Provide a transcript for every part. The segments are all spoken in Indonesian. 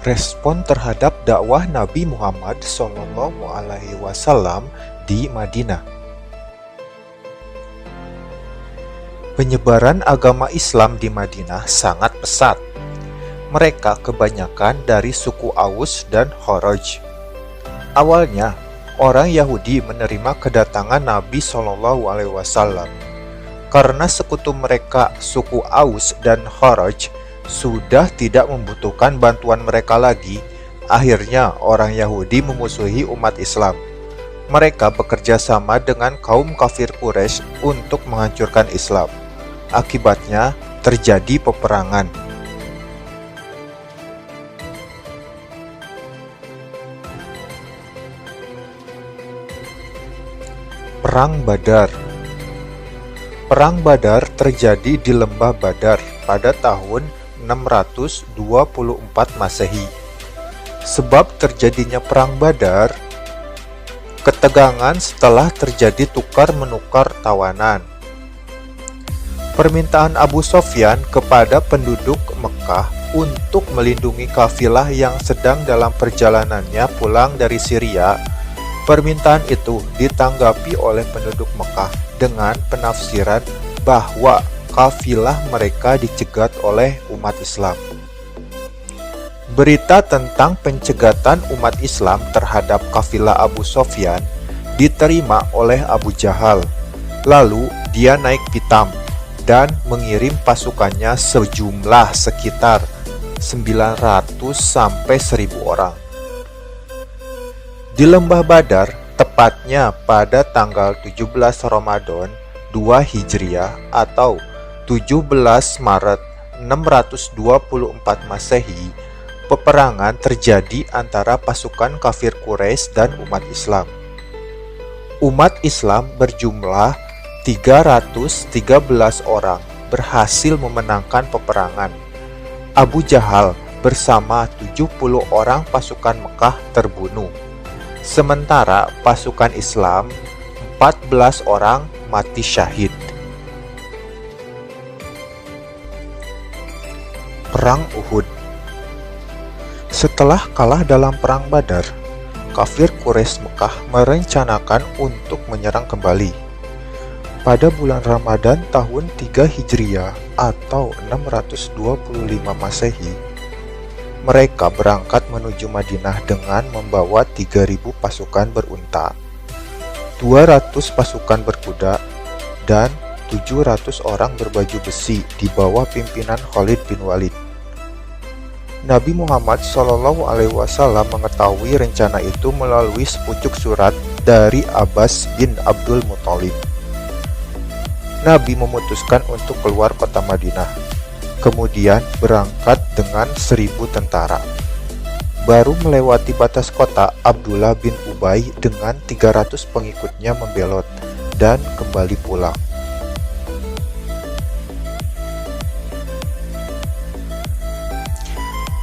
Respon terhadap dakwah Nabi Muhammad SAW di Madinah. Penyebaran agama Islam di Madinah sangat pesat. Mereka kebanyakan dari suku Aus dan Khazraj. Awalnya, orang Yahudi menerima kedatangan Nabi SAW. Karena sekutu mereka, suku Aus dan Khazraj, sudah tidak membutuhkan bantuan mereka lagi. Akhirnya orang Yahudi memusuhi umat Islam. Mereka bekerja sama dengan kaum kafir Quraisy untuk menghancurkan Islam. Akibatnya terjadi peperangan. Perang Badar. Perang Badar terjadi di Lembah Badar pada tahun 624 Masehi. Sebab terjadinya Perang Badar, ketegangan setelah terjadi tukar-menukar tawanan. Permintaan Abu Sofyan kepada penduduk Mekah untuk melindungi kafilah yang sedang dalam perjalanannya pulang dari Syria. Permintaan itu ditanggapi oleh penduduk Mekah dengan penafsiran bahwa kafilah mereka dicegat oleh umat Islam. Berita tentang pencegatan umat Islam terhadap kafilah Abu Sofyan diterima oleh Abu Jahal. Lalu dia naik pitam dan mengirim pasukannya sejumlah sekitar 900 sampai 1000 orang. Di Lembah Badar, tepatnya pada tanggal 17 Ramadan 2 Hijriah atau 17 Maret 624 Masehi, peperangan terjadi antara pasukan kafir Quraisy dan umat Islam. Umat Islam berjumlah 313 orang berhasil memenangkan peperangan. Abu Jahal bersama 70 orang pasukan Mekah terbunuh. Sementara pasukan Islam 14 orang mati syahid. Perang Uhud. Setelah kalah dalam Perang Badar, kafir Quraisy Mekah merencanakan untuk menyerang kembali. Pada bulan Ramadan tahun 3 Hijriah atau 625 Masehi, mereka berangkat menuju Madinah dengan membawa 3.000 pasukan berunta, 200 pasukan berkuda, dan 700 orang berbaju besi di bawah pimpinan Khalid bin Walid. Nabi Muhammad SAW mengetahui rencana itu melalui sepucuk surat dari Abbas bin Abdul Muthalib. Nabi memutuskan untuk keluar kota Madinah, kemudian berangkat dengan 1000 tentara. Baru melewati batas kota, Abdullah bin Ubay dengan 300 pengikutnya membelot dan kembali pulang.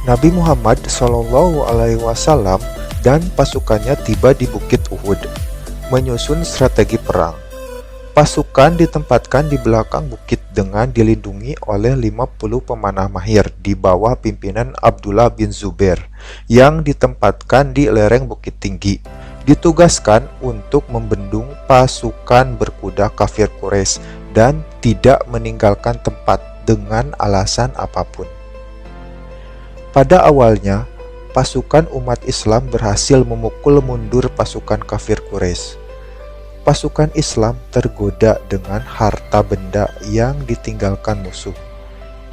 Nabi Muhammad SAW dan pasukannya tiba di Bukit Uhud, menyusun strategi perang. Pasukan ditempatkan di belakang bukit dengan dilindungi oleh 50 pemanah mahir di bawah pimpinan Abdullah bin Zubair yang ditempatkan di lereng bukit tinggi. Ditugaskan untuk membendung pasukan berkuda kafir Quraisy dan tidak meninggalkan tempat dengan alasan apapun. Pada awalnya, pasukan umat Islam berhasil memukul mundur pasukan kafir Quraisy. Pasukan Islam tergoda dengan harta benda yang ditinggalkan musuh.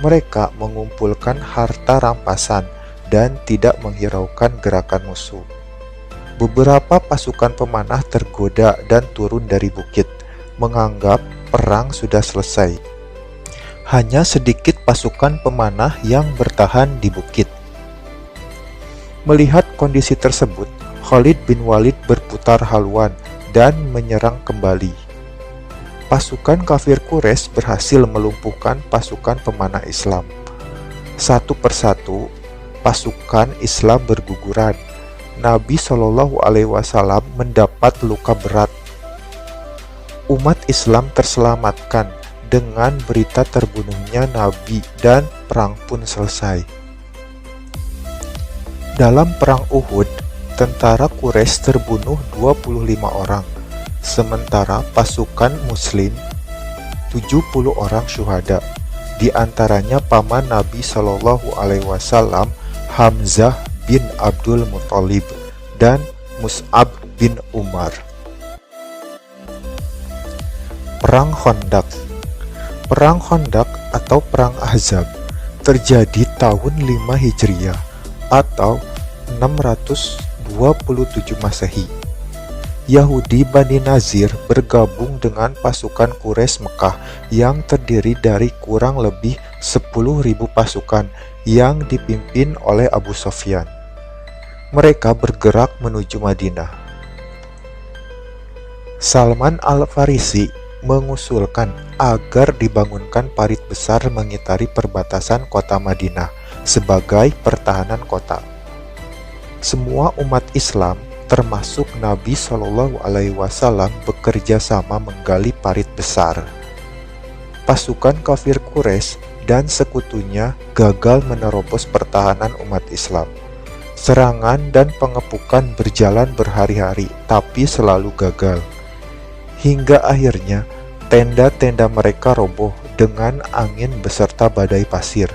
Mereka mengumpulkan harta rampasan dan tidak menghiraukan gerakan musuh. Beberapa pasukan pemanah tergoda dan turun dari bukit, menganggap perang sudah selesai. Hanya sedikit pasukan pemanah yang bertahan di bukit. Melihat kondisi tersebut, Khalid bin Walid berputar haluan dan menyerang kembali. Pasukan kafir Quraisy berhasil melumpuhkan pasukan pemanah Islam. Satu persatu, pasukan Islam berguguran. Nabi SAW mendapat luka berat. Umat Islam terselamatkan dengan berita terbunuhnya Nabi dan perang pun selesai. Dalam perang Uhud, tentara Quraisy terbunuh 25 orang, sementara pasukan Muslim 70 orang syuhada, di antaranya paman Nabi Shallallahu Alaihi Wasallam Hamzah bin Abdul Muthalib dan Mus'ab bin Umar. Perang Khandaq. Perang Khandaq atau Perang Ahzab terjadi tahun 5 Hijriah atau 627 Masehi. Yahudi Bani Nazir bergabung dengan pasukan Quraisy Mekah yang terdiri dari kurang lebih 10.000 pasukan yang dipimpin oleh Abu Sufyan. Mereka bergerak menuju Madinah. Salman Al-Farisi mengusulkan agar dibangunkan parit besar mengitari perbatasan kota Madinah sebagai pertahanan kota. Semua umat Islam termasuk Nabi Shallallahu Alaihi Wasallam bekerja sama menggali parit besar. Pasukan kafir Quraisy dan sekutunya gagal menerobos pertahanan umat Islam. Serangan dan pengepukan berjalan berhari-hari, tapi selalu gagal. Hingga akhirnya tenda-tenda mereka roboh dengan angin beserta badai pasir.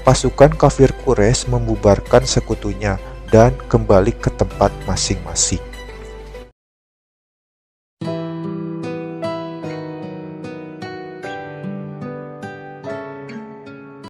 Pasukan kafir Quraisy membubarkan sekutunya dan kembali ke tempat masing-masing.